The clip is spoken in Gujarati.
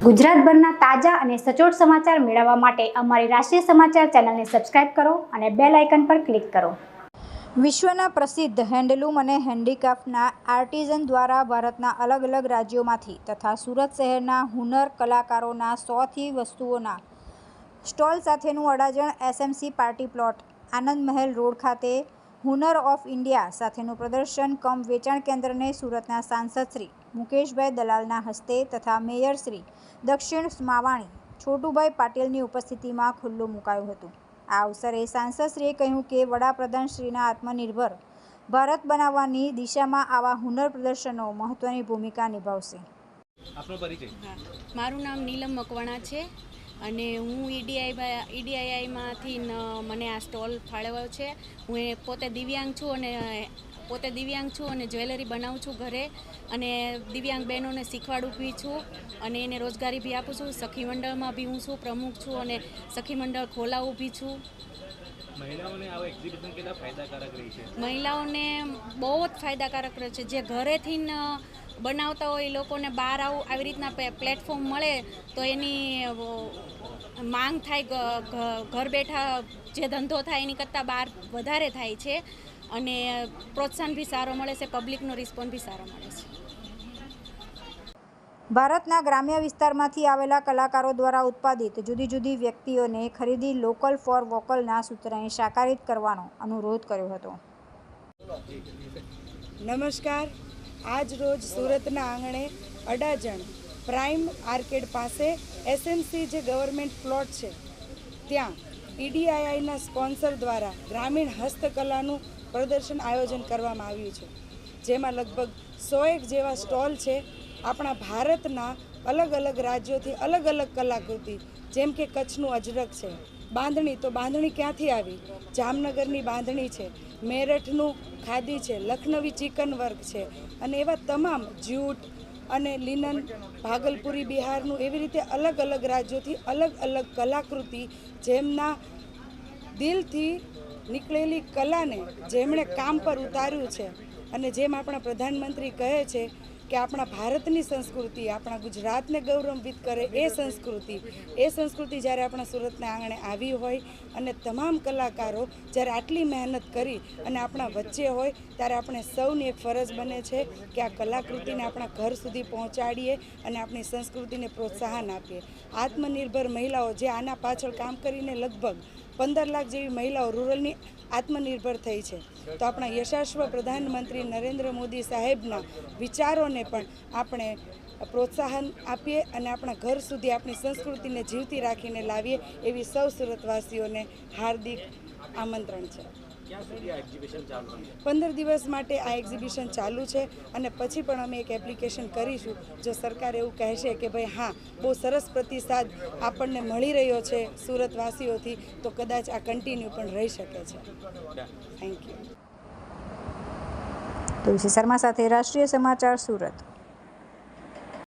ગુજરાતભરના તાજા અને સચોટ સમાચાર મેળવવા માટે અમારી રાષ્ટ્રીય સમાચાર ચેનલને સબસ્ક્રાઇબ કરો અને બેલ આઇકન પર ક્લિક કરો। વિશ્વના પ્રસિદ્ધ હેન્ડલૂમ અને હેન્ડીક્રાફ્ટના આર્ટિઝન દ્વારા ભારતના અલગ અલગ રાજ્યોમાંથી તથા સુરત શહેરના હુનર કલાકારોના 100થી વસ્તુઓના સ્ટોલ સાથેનું અડાજણ એસએમસી પાર્ટી પ્લોટ આનંદ મહેલ રોડ ખાતે હુનર ઓફ ઇન્ડિયા સાથેનું પ્રદર્શન કમ વેચાણ કેન્દ્રને સુરતના સાંસદ શ્રી મુકેશભાઈ દલાલના હસ્તે તથા મેયર શ્રી દક્ષિણ માવાણી છોટુભાઈ પાટીલની ઉપસ્થિતિમાં ખુલ્લું મુકાયું હતું। આ અવસરે સાંસદશ્રીએ કહ્યું કે વડાપ્રધાનશ્રીના આત્મનિર્ભર ભારત બનાવવાની દિશામાં આવા હુનર પ્રદર્શનો મહત્વની ભૂમિકા નિભાવશે। મારું નામ નીલમ મકવાણા છે અને હું ઈડીઆઈમાંથી મને આ સ્ટોલ ફાળવ્યો છે। હું પોતે દિવ્યાંગ છું અને જ્વેલરી બનાવું છું ઘરે અને દિવ્યાંગ બહેનોને શીખવાડું બી છું અને એને રોજગારી બી આપું છું। સખી મંડળમાં બી હું પ્રમુખ છું અને સખી મંડળ ખોલાવું બી છું। મહિલાઓને આવા એક્ઝિબિશન કેટલા ફાયદાકારક રહે છે? મહિલાઓને બહુ જ ફાયદાકારક રહે છે। જે ઘરેથી બનાવતા હોય એ લોકોને બહાર આવી રીતના પ્લેટફોર્મ મળે તો એની માંગ થાય, ઘર બેઠા જે ધંધો થાય એની કરતાં બહાર વધારે થાય છે અને પ્રોત્સાહન બી સારો મળે છે, પબ્લિકનો રિસ્પોન્સ બી સારો મળે છે। ભારતના ગ્રામ્ય વિસ્તારમાંથી આવેલા કલાકારો દ્વારા ઉત્પાદિત જુદી જુદી વ્યક્તિઓને ખરીદી લોકલ ફોર વોકલના સૂત્રને સાકારિત કરવાનો અનુરોધ કર્યો હતો। નમસ્કાર। આજ રોજ સુરતના આંગણે અડાજણ પ્રાઇમ આર્કેડ પાસે એસએમસી જે ગવર્મેન્ટ પ્લોટ છે ત્યાં ઈડીઆઈના સ્પોન્સર દ્વારા ગ્રામીણ હસ્તકલાનું પ્રદર્શન આયોજન કરવામાં આવ્યું છે, જેમાં લગભગ 100 જેવા સ્ટોલ છે। આપણા ભારતના અલગ અલગ રાજ્યોથી અલગ અલગ કલાકૃતિ, જેમ કે કચ્છનું અજરક છે, બાંધણી તો બાંધણી ક્યાંથી આવી? જામનગરની બાંધણી છે, મેરઠનું ખાદી છે, લખનવી ચિકન વર્ક છે અને એવા તમામ જ્યુટ અને લિનન, ભાગલપુરી બિહારનું, એવી રીતે અલગ અલગ રાજ્યોથી અલગ અલગ કલાકૃતિ, જેમના દિલથી નીકળેલી કલાને જેમણે કામ પર ઉતાર્યું છે અને જેમ આપણા પ્રધાનમંત્રી કહે છે કે આપણા ભારતની સંસ્કૃતિ આપણા ગુજરાતને ગૌરવાન્વિત કરે એ સંસ્કૃતિ જ્યારે આપણા સુરતના આંગણે આવી હોય અને તમામ કલાકારો જ્યારે આટલી મહેનત કરી અને આપણા વચ્ચે હોય ત્યારે આપણે સૌની એક ફરજ બને છે કે આ કલાકૃતિને આપણા ઘર સુધી પહોંચાડીએ અને આપણી સંસ્કૃતિને પ્રોત્સાહન આપીએ। આત્મનિર્ભર મહિલાઓ જે આના પાછળ કામ કરીને લગભગ 15 લાખ જેવી મહિલાઓ રૂરલની આત્મનિર્ભર થઈ છે, તો આપણા યશસ્વી પ્રધાનમંત્રી નરેન્દ્ર મોદી સાહેબના વિચારોને પણ આપણે પ્રોત્સાહન આપીએ અને આપણા ઘર સુધી આપણી સંસ્કૃતિને જીવતી રાખીને લાવીએ એવી સૌ સુરતવાસીઓને હાર્દિક આમંત્રણ છે। 15 દિવસ માટે આ એક્ઝિબિશન ચાલુ છે અને પછી પણ અમે એક એપ્લિકેશન કરીશું। જો સરકાર એવું કહેશે કે ભાઈ હા, બહુ સરસ પ્રતિસાદ આપણને મળી રહ્યો છે સુરતવાસીઓથી, તો કદાચ આ કન્ટિન્યુ પણ રહી શકે છે। Thank you. તુલસી શર્મા સાથે રાષ્ટ્રીય સમાચાર સુરત।